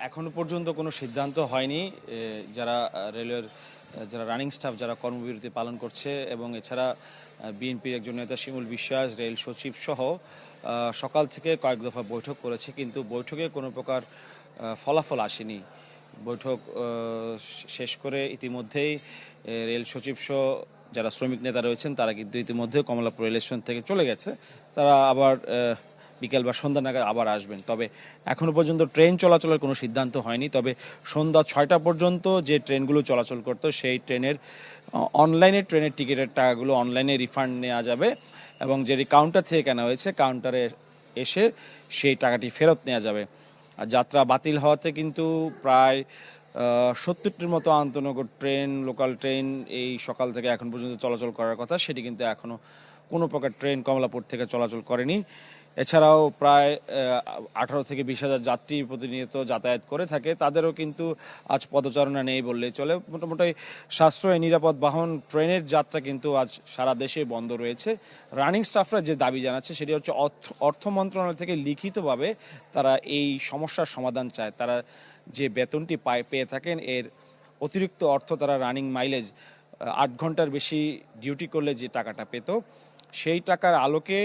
এখনো পর্যন্ত কোনো সিদ্ধান্ত হয়নি। যারা রেলের যারা রানিং স্টাফ যারা কর্মবিরতি পালন করছে এবং এছাড়া বিএনপির একজন নেতা শিমুল বিশ্বাস, রেল সচিব সহ সকাল থেকে কয়েক দফা বৈঠক করেছে, কিন্তু বৈঠকে কোনো প্রকার ফলাফল আসেনি। বৈঠক শেষ করে ইতিমধ্যেই রেল সচিব সহ যারা শ্রমিক নেতা রয়েছেন তারা কিন্তু ইতিমধ্যে কমলাপুর রেল স্টেশন থেকে চলে গেছে। তারা আবার বিকেল বা সন্ধ্যা নাগাদ আবার আসবেন। তবে এখনও পর্যন্ত ট্রেন চলাচলের কোনো সিদ্ধান্ত হয়নি। তবে সন্ধ্যা 6টা পর্যন্ত যে ট্রেনগুলো চলাচল করতো সেই ট্রেনের অনলাইনে ট্রেনের টিকিটের টাকাগুলো অনলাইনে রিফান্ড নেওয়া যাবে এবং যে কাউন্টার থেকে কেনা হয়েছে কাউন্টারে এসে সেই টাকাটি ফেরত নেওয়া যাবে। আর যাত্রা বাতিল হওয়াতে কিন্তু প্রায় 70টির মতো আন্তনগর ট্রেন, লোকাল ট্রেন এই সকাল থেকে এখন পর্যন্ত চলাচল করার কথা, সেটি কিন্তু এখনও কোনো প্রকার ট্রেন কমলাপুর থেকে চলাচল করেনি। এছাড়াও প্রায় 18 থেকে 20 হাজার যাত্রী প্রতিনিয়ত যাতায়াত করে থাকে, তাদেরও কিন্তু আজ পদচারণা নেই বললেই চলে। মোটামুটি সাশ্রয় নিরাপদ বাহন ট্রেনের যাত্রা কিন্তু আজ সারা দেশে বন্ধ রয়েছে। রানিং স্টাফরা যে দাবি জানাচ্ছে সেটি হচ্ছে অর্থ মন্ত্রণালয় থেকে লিখিতভাবে তারা এই সমস্যার সমাধান চায়। তারা যে বেতনটি পেয়ে থাকেন এর অতিরিক্ত অর্থ তারা রানিং মাইলেজ 8 ঘন্টার বেশি ডিউটি করলে যে টাকাটা পেত সেই টাকার আলোকে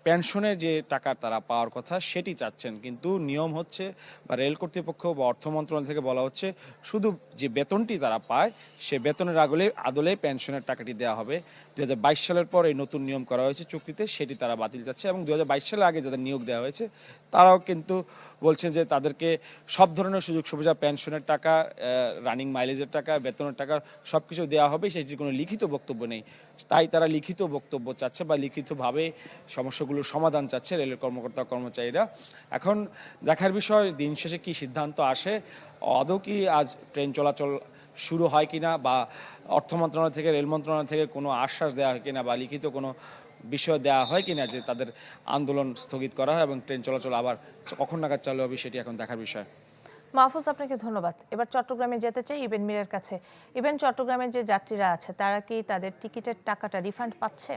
পেনশনের যে টাকা তারা পাওয়ার কথা সেটি চাচ্ছেন। কিন্তু নিয়ম হচ্ছে বা রেল কর্তৃপক্ষ বা অর্থ মন্ত্রণালয় থেকে বলা হচ্ছে শুধু যে বেতনটি তারা পায় সে বেতনের আদলে পেনশনের টাকাটি দেওয়া হবে। 2022 সালের পর এই নতুন নিয়ম করা হয়েছে চুক্তিতে, সেটি তারা বাতিল চাচ্ছে এবং 2022 সালের আগে যাদের নিয়োগ দেওয়া হয়েছে তারাও কিন্তু বলছেন যে তাদেরকে সব ধরনের সুযোগ সুবিধা, পেনশনের টাকা, রানিং মাইলেজের টাকা, বেতনের টাকা সব কিছু দেওয়া হবে, সেটির কোনো লিখিত বক্তব্য নেই। তাই তারা লিখিত বক্তব্য চাচ্ছে বা লিখিতভাবে সমস্যাগুলোর সমাধান চাচ্ছে রেলের কর্মকর্তা কর্মচারীরা। এখন দেখার বিষয় দিন শেষে কি সিদ্ধান্ত আসে, আদৌ কি আজ ট্রেন চলাচল শুরু হয় কিনা বা অর্থ মন্ত্রণালয় থেকে রেল মন্ত্রণালয় থেকে কোনো আশ্বাস দেওয়া হয় কিনা বা লিখিত কোনো বিষয় দেওয়া হয় কিনা যে তাদের আন্দোলন স্থগিত করা হয় এবং ট্রেন চলাচল আবার কখন নাগাদ চালু হবে সেটি এখন দেখার বিষয়। মাহফুজ, আপনাকে ধন্যবাদ। এবার চট্টগ্রামে যেতে চাই ইবেন মিরের কাছে। ইবেন, চট্টগ্রামের যে যাত্রীরা আছে তারা কি তাদের টিকিটের টাকাটা রিফান্ড পাচ্ছে?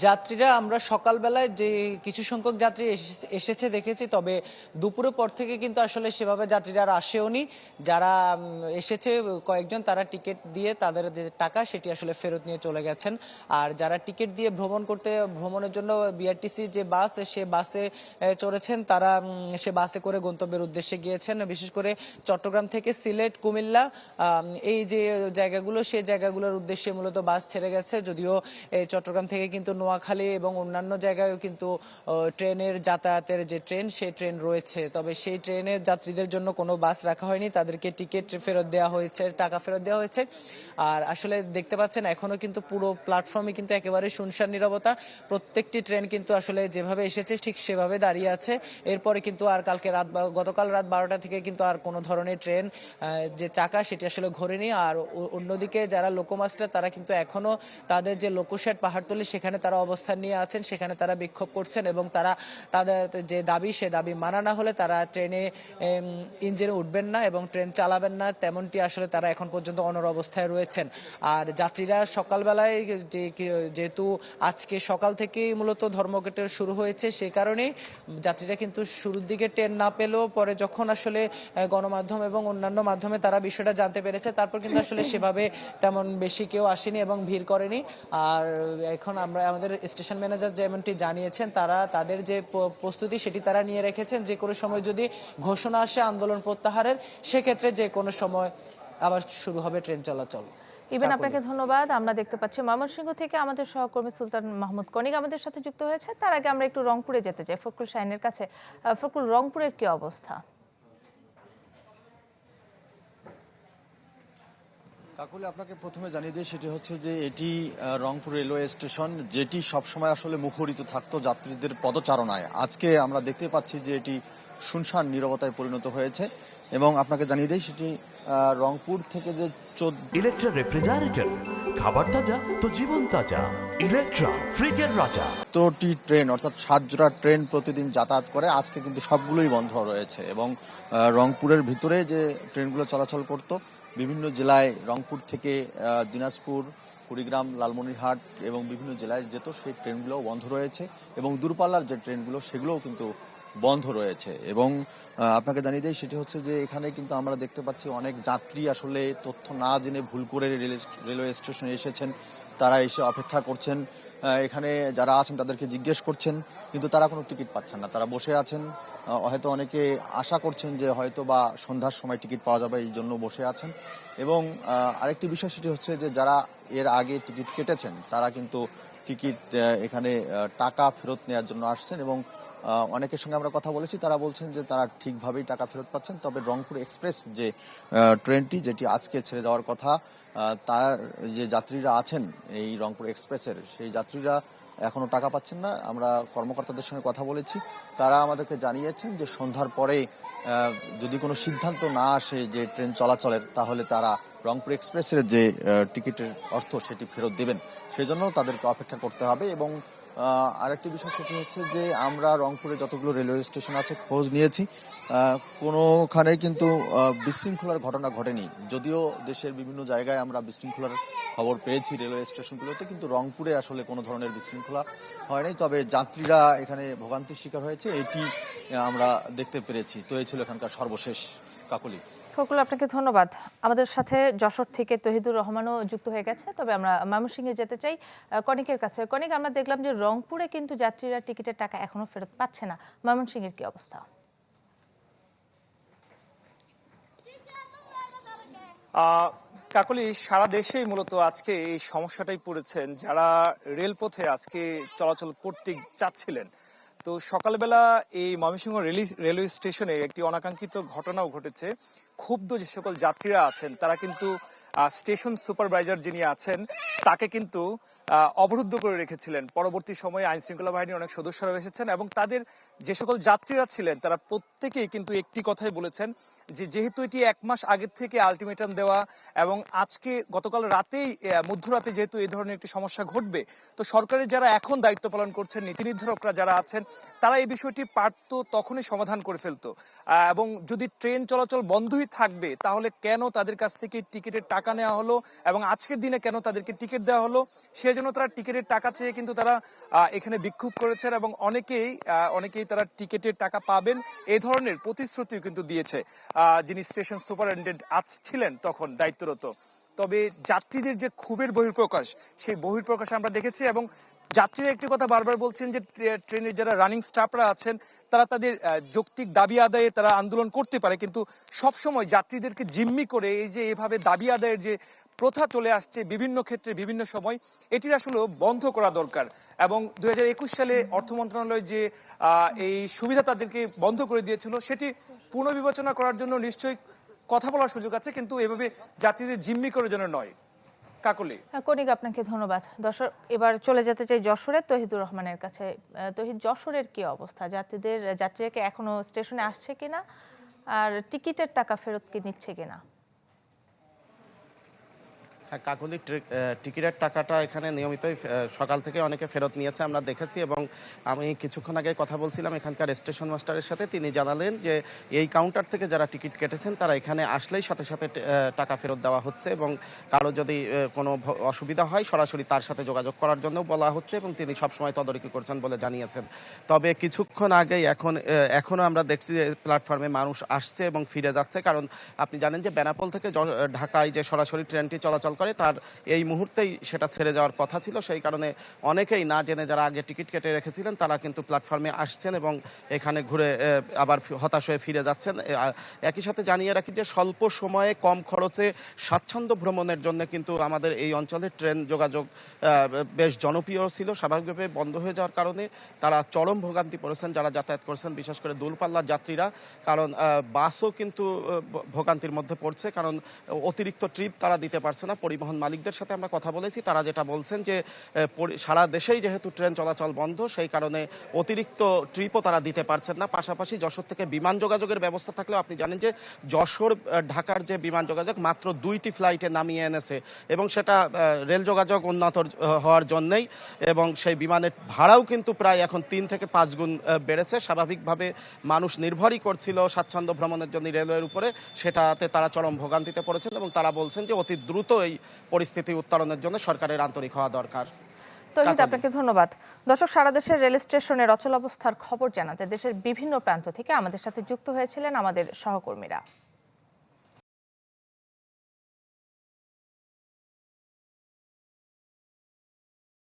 যাত্রীরা আমরা সকালবেলায় যে কিছু সংখ্যক যাত্রী এসেছে দেখেছি, তবে দুপুরের পর থেকে কিন্তু আসলে সেভাবে যাত্রীরা আর আসেওনি। যারা এসেছে কয়েকজন তারা টিকিট দিয়ে তাদের যে টাকা সেটি আসলে ফেরত নিয়ে চলে গেছেন। আর যারা টিকিট দিয়ে ভ্রমণের জন্য বিআরটিসি যে বাস, সে বাসে চড়েছেন, তারা সে বাসে করে গন্তব্যের উদ্দেশ্যে গিয়েছেন। বিশেষ করে চট্টগ্রাম থেকে সিলেট, কুমিল্লা এই যে জায়গাগুলো, সেই জায়গাগুলোর উদ্দেশ্যে মূলত বাস ছেড়ে গেছে। যদিও চট্টগ্রাম থেকে কিন্তু নোয়াখালী এবং অন্যান্য জায়গায়ও কিন্তু ট্রেনের যাতায়াতের যে ট্রেন, সেই ট্রেন রয়েছে। তবে সেই ট্রেনের যাত্রীদের জন্য কোনো বাস রাখা হয়নি, তাদেরকে টিকিট ফেরত দেওয়া হয়েছে, টাকা ফেরত দেওয়া হয়েছে। আর আসলে দেখতে পাচ্ছেন এখনো কিন্তু পুরো প্ল্যাটফর্মে কিন্তু একেবারে শুনশান নীরবতা। প্রত্যেকটি ট্রেন কিন্তু আসলে যেভাবে এসেছে ঠিক সেভাবে দাঁড়িয়ে আছে। এরপরে কিন্তু আর গতকাল রাত 12টা থেকে কিন্তু আর কোনো ধরনের ট্রেন যে চাকা সেটি আসলে ঘোরেনি। আর অন্যদিকে যারা লোকোমাস্টার তারা কিন্তু এখনো তাদের যে লোকোশেড পাহাড়তলী সেখানে তারা অবস্থান নিয়ে আছেন, সেখানে তারা বিক্ষোভ করছেন এবং তারা তাদের যে দাবি সে দাবি মানা না হলে তারা ট্রেনে ইঞ্জিনে উঠবেন না এবং ট্রেন চালাবেন না, তেমনটি আসলে তারা এখন পর্যন্ত অনড় অবস্থায় রয়েছেন। আর যাত্রীরা সকালবেলায় যেহেতু আজকে সকাল থেকেই মূলত ধর্মঘটের শুরু হয়েছে, সেই কারণে যাত্রীরা কিন্তু শুরুর দিকে ট্রেন না পেলেও পরে যখন আসলে গণমাধ্যম এবং অন্যান্য মাধ্যমে তারা বিষয়টা জানতে পেরেছে, তারপর কিন্তু আসলে সেভাবে তেমন বেশি কেউ আসেনি এবং ভিড় করেনি। আর এখন আমরা আমাদের স্টেশন ম্যানেজার যেমনটি জানিয়েছেন, তারা তাদের যে প্রস্তুতি সেটি তারা নিয়ে রেখেছেন। যে কোনো সময় যদি ঘোষণা আসে আন্দোলন প্রত্যাহারের, সেক্ষেত্রে যে কোনো সময় আবার শুরু হবে ট্রেন চলাচল। ইবেন, আপনাকে ধন্যবাদ। আমরা দেখতে পাচ্ছি ময়মনসিংহ থেকে আমাদের সহকর্মী সুলতান মাহমুদ কনিক আমাদের সাথে যুক্ত হয়েছে। তার আগে আমরা একটু রংপুরে যেতে চাই ফখরুল শাহিনের কাছে। ফখরুল, রংপুরের কি অবস্থা? কাকুলি, আপনাকে প্রথমে জানিয়ে দিই সেটি হচ্ছে যে এটি রংপুর রেলওয়ে স্টেশন, যেটি সবসময় আসলে মুখরিত থাকতো যাত্রীদের পদচারণায়। আজকে আমরা দেখতে পাচ্ছি যে এটি শুনশান নীরবতায় পরিণত হয়েছে এবং আপনাকে জানিয়ে দিই সেটি রংপুর থেকে যে ইলেকট্রা রেফ্রিজারেটর, খাবার তাজা তো জীবন তাজা। ইলেকট্রা, ফ্রিজের রাজা। তোটি ট্রেন অর্থাৎ 7 জোড়া ট্রেন প্রতিদিন যাতায়াত করে, আজকে কিন্তু সবগুলোই বন্ধ রয়েছে এবং রংপুরের ভিতরে যে ট্রেনগুলো চলাচল করত বিভিন্ন জেলায়, রংপুর থেকে দিনাজপুর, কুড়িগ্রাম, লালমনিরহাট এবং বিভিন্ন জেলায় যেত সেই ট্রেনগুলোও বন্ধ রয়েছে এবং দূরপাল্লার যে ট্রেনগুলো সেগুলোও কিন্তু বন্ধ রয়েছে। এবং আপনাকে জানিয়ে দিই সেটি হচ্ছে যে এখানে কিন্তু আমরা দেখতে পাচ্ছি অনেক যাত্রী আসলে তথ্য না জেনে ভুল করে রেলওয়ে স্টেশনে এসেছেন, তারা এসে অপেক্ষা করছেন। এখানে যারা আছেন তাদেরকে জিজ্ঞেস করছেন, কিন্তু তারা কোনো টিকিট পাচ্ছেন না, তারা বসে আছেন। হয়তো অনেকে আশা করছেন যে হয়তো বা সন্ধ্যার সময় টিকিট পাওয়া যাবে, এই জন্য বসে আছেন। এবং আরেকটি বিষয় সেটি হচ্ছে যে যারা এর আগে টিকিট কেটেছেন তারা কিন্তু টিকিট এখানে টাকা ফেরত নেওয়ার জন্য আসছেন এবং অনেকের সঙ্গে আমরা কথা বলেছি, তারা বলছেন যে তারা ঠিকভাবেই টাকা ফেরত পাচ্ছেন। তবে রংপুর এক্সপ্রেস যে ট্রেনটি যেটি আজকে ছেড়ে যাওয়ার কথা, তার যে যাত্রীরা আছেন এই রংপুর এক্সপ্রেসের, সেই যাত্রীরা এখনো টাকা পাচ্ছেন না। আমরা কর্মকর্তাদের সঙ্গে কথা বলেছি, তারা আমাদেরকে জানিয়েছেন যে সন্ধ্যার পরে যদি কোনো সিদ্ধান্ত না আসে যে ট্রেন চলাচলের, তাহলে তারা রংপুর এক্সপ্রেসের যে টিকিটের অর্থ সেটি ফেরত দেবেন। সেজন্য তাদেরকে অপেক্ষা করতে হবে। এবং আরেকটি বিষয় সেটি হচ্ছে যে আমরা রংপুরে যতগুলো রেলওয়ে স্টেশন আছে খোঁজ নিয়েছি, কোনোখানে কিন্তু বিশৃঙ্খলার ঘটনা ঘটেনি। যদিও দেশের বিভিন্ন জায়গায় আমরা বিশৃঙ্খলার খবর পেয়েছি রেলওয়ে স্টেশনগুলোতে, কিন্তু রংপুরে আসলে কোনো ধরনের বিশৃঙ্খলা হয়নি। তবে যাত্রীরা এখানে ভোগান্তির শিকার হয়েছে এটি আমরা দেখতে পেরেছি। তো এই ছিল এখানকার সর্বশেষ। কাকলি। ফখরুল, আপনাকে ধন্যবাদ। আমাদের সাথে যশোর থেকে তহিদুর রহমানও যুক্ত হয়ে গেছে। তবে আমরা ময়মনসিংহে যেতে চাই কনিকের কাছে। কনিক, আমরা দেখলাম যে রংপুরে কিন্তু যাত্রীরা টিকিটের টাকা এখনো ফেরত পাচ্ছে না। ময়মনসিংহের কি অবস্থা? কাকলি, সারা দেশেই মূলত আজকে এই সমস্যাটাই পড়েছেন যারা রেলপথে আজকে চলাচল করতে চাচ্ছিলেন। তো সকালবেলা এই ময়মনসিংহ রেলওয়ে স্টেশনে একটি অনাকাঙ্ক্ষিত ঘটনাও ঘটেছে। ক্ষুব্ধ যে সকল যাত্রীরা আছেন তারা কিন্তু স্টেশন সুপারভাইজার যিনি আছেন তাকে কিন্তু অবরুদ্ধ করে রেখেছিলেন। পরবর্তী সময়ে আইন শৃঙ্খলা বাহিনীর অনেক সদস্যরা এসেছেন এবং তাদের যে সকল যাত্রীরা ছিলেন তারা প্রত্যেকেই কিন্তু একটি কথাই বলেছেন যে যেহেতু এটি 1 মাস আগের থেকে আলটিমেটাম দেওয়া এবং আজকে গতকাল রাতেই মধ্যরাতে যেহেতু এই ধরনের একটি সমস্যা ঘটবে, তো সরকারের যারা এখন দায়িত্ব পালন করছেন, নীতি নির্ধারকরা যারা আছেন, তারা এই বিষয়টি পারতো তখনই সমাধান করে ফেলতো। এবং যদি ট্রেন চলাচল বন্ধই থাকবে তাহলে কেন তাদের কাছ থেকে টিকিটের টাকা নেওয়া হলো এবং আজকের দিনে কেন তাদেরকে টিকিট দেওয়া হলো, সেজন্য তারা টিকিটের টাকা চেয়ে কিন্তু তারা এখানে বিক্ষোভ করেছেন এবং অনেকেই তারা টিকিটের টাকা পাবেন এই ধরনের প্রতিশ্রুতিও কিন্তু দিয়েছে যিনি স্টেশন সুপারিনটেন্ডেন্ট ছিলেন তখন দায়িত্বরত। তবে যাত্রীদের যে ক্ষোভের বহিঃপ্রকাশ, সেই বহিঃপ্রকাশ আমরা দেখেছি এবং যাত্রীরা একটি কথা বারবার বলছেন যে ট্রেনের যারা রানিং স্টাফরা আছেন তারা তাদের যৌক্তিক দাবি আদায়ে তারা আন্দোলন করতে পারে, কিন্তু সবসময় যাত্রীদেরকে জিম্মি করে এই যে এভাবে দাবি আদায়ের যে প্রথা চলে আসছে বিভিন্ন ক্ষেত্রে বিভিন্ন সময়, এটির আসলে বন্ধ করা দরকার। এবং 2021 সালে অর্থ মন্ত্রণালয় যে এই সুবিধা তাদেরকে বন্ধ করে দিয়েছিল সেটি পুনর্বিবেচনা করার জন্য নিশ্চয়ই কথা বলার সুযোগ আছে, কিন্তু এভাবে যাত্রীদের জিম্মি করে যেন নয়। কাকলি। কনিক, আপনাকে ধন্যবাদ। দর্শক, এবার চলে যেতে চাই যশোরের তহিদুর রহমানের কাছে। তহিদ, যশোরের কি অবস্থা? যাত্রীরা কি এখনো স্টেশনে আসছে কিনা, আর টিকিটের টাকা ফেরত কি নিচ্ছে কিনা? হ্যাঁ, কাকলি, টিকিটের টাকাটা এখানে নিয়মিতই সকাল থেকে অনেকে ফেরত নিয়েছে আমরা দেখেছি। এবং আমি কিছুক্ষণ আগে কথা বলছিলাম এখানকার স্টেশন মাস্টারের সাথে, তিনি জানালেন যে এই কাউন্টার থেকে যারা টিকিট কেটেছেন তারা এখানে আসলেই সাথে সাথে টাকা ফেরত দেওয়া হচ্ছে এবং কারো যদি কোনো অসুবিধা হয় সরাসরি তার সাথে যোগাযোগ করার জন্য বলা হচ্ছে এবং তিনি সবসময় তদারকি করছেন বলে জানিয়েছেন। তবে কিছুক্ষণ আগেই এখনও আমরা দেখছি যে প্ল্যাটফর্মে মানুষ আসছে এবং ফিরে যাচ্ছে, কারণ আপনি জানেন যে বেনাপোল থেকে ঢাকায় যে সরাসরি ট্রেনটি চলাচল করে তার এই মুহূর্তেই সেটা ছেড়ে যাওয়ার কথা ছিল। সেই কারণে অনেকেই না জেনে যারা আগে টিকিট কেটে রেখেছিলেন তারা কিন্তু প্ল্যাটফর্মে আসছেন এবং এখানে ঘুরে আবার হতাশ হয়ে ফিরে যাচ্ছেন। একই সাথে জানিয়ে রাখি যে স্বল্প সময়ে কম খরচে স্বাচ্ছন্দ্য ভ্রমণের জন্য কিন্তু আমাদের এই অঞ্চলে ট্রেন যোগাযোগ বেশ জনপ্রিয় ছিল। স্বাভাবিকভাবে বন্ধ হয়ে যাওয়ার কারণে তারা চরম ভোগান্তি পড়েছেন যারা যাতায়াত করছেন, বিশেষ করে দূরপাল্লার যাত্রীরা। কারণ বাসও কিন্তু ভোগান্তির মধ্যে পড়ছে, কারণ অতিরিক্ত ট্রিপ তারা দিতে পারছে না। পরিবহন মালিকদের সাথে আমরা কথা বলেছি, তারা যেটা বলছেন যে সারা দেশেই যেহেতু ট্রেন চলাচল বন্ধ সেই কারণে অতিরিক্ত ট্রিপও তারা দিতে পারছেন না। পাশাপাশি যশোর থেকে বিমান যোগাযোগের ব্যবস্থা থাকলেও আপনি জানেন যে যশোর ঢাকার যে বিমান যোগাযোগ মাত্র 2টি ফ্লাইটে নামিয়ে এনেছে এবং সেটা রেল যোগাযোগ উন্নত হওয়ার জন্যই, এবং সেই বিমানের ভাড়াও কিন্তু প্রায় এখন 3 থেকে 5 গুণ বেড়েছে। স্বাভাবিকভাবে মানুষ নির্ভরই করছিল স্বাচ্ছন্দ্য ভ্রমণের জন্য রেলওয়ের উপরে, সেটাতে তারা চরম ভোগান্তিতে পড়েছেন এবং তারা বলছেন যে অতি দ্রুত এই পরিস্থিতি উত্তরণের জন্য সরকারের আন্তরিক হওয়া দরকার। তৌহিদ, আপনাকে ধন্যবাদ। দর্শক, সারা দেশের রেল স্টেশনের অচল অবস্থার খবর জানাতে দেশের বিভিন্ন প্রান্ত থেকে আমাদের সাথে যুক্ত হয়েছিলেন আমাদের সহকর্মীরা।